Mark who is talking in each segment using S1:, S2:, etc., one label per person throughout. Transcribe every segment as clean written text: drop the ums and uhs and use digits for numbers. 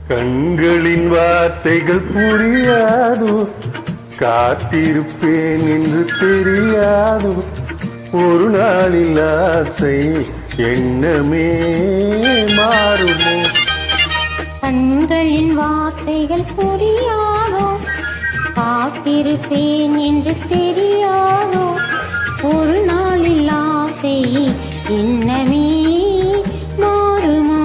S1: கண்களின் வார்த்தைகள் புரியாதோ, காத்திருப்பேன் என்று தெரியாதோ, ஒரு நாளில் ஆசை எண்ணமே மாறுமோ.
S2: கண்களின் வார்த்தைகள் புரியாதோ, காத்திருப்பேன் என்று தெரியாதோ, ஒரு நாளில் ஆசை எண்ணமே மாறுமோ.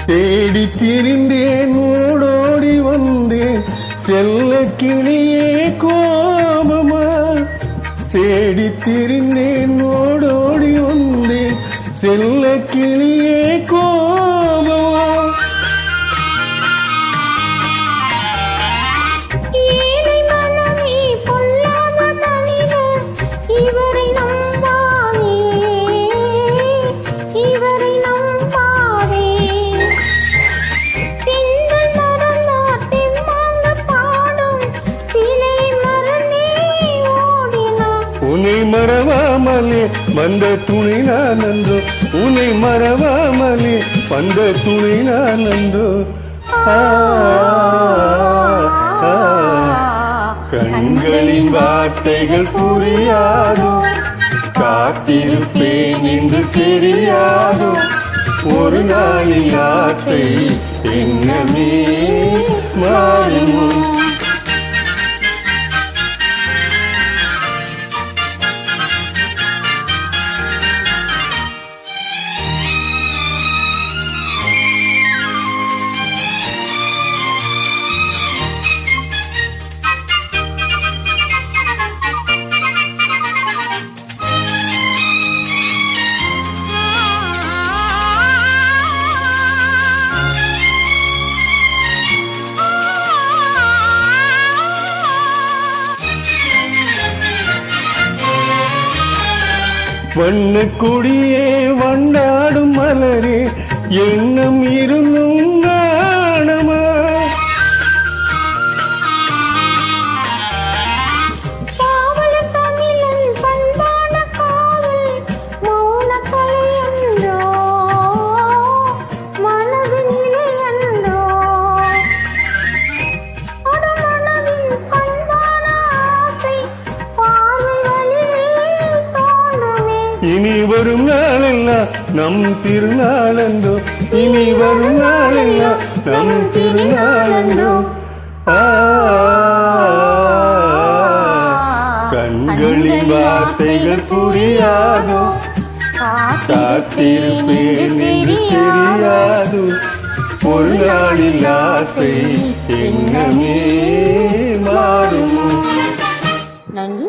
S1: தேடி திரிந்தேன், ஓடோடி வந்தேன், செல்ல கிளியே கோபமா. தேடி திரிந்தேன், ஓடோடி வந்தேன், செல்ல கிளியே கோபமா. உன்னை மறவாமலே வந்த துணை நான் நன்றோ, உன்னை மறவாமலே வந்த துணை நான் நன்றோ. கண்களின் வார்த்தைகள் புரியாதோ, காத்திருப்பேன் என்று தெரியாதோ, ஒரு நாளில் ஆசை எண்ணமே மாறுமோ. வண்ண கொடியே வண்டாடும் மலரே, எண்ணம் இருந்தும் நாணமா. இனி வரும் நாளெல்லாம் நம் திருநாளன்றோ, இனி வரும் நாளெல்லாம் நம் திருநாளன்றோ. கண்களின் வார்த்தைகள் புரியாதோ, காத்திருப்பேன் என்று தெரியாதோ, ஒரு நாளில் ஆசை எண்ணமே மாறுமோ.
S2: நன்றி.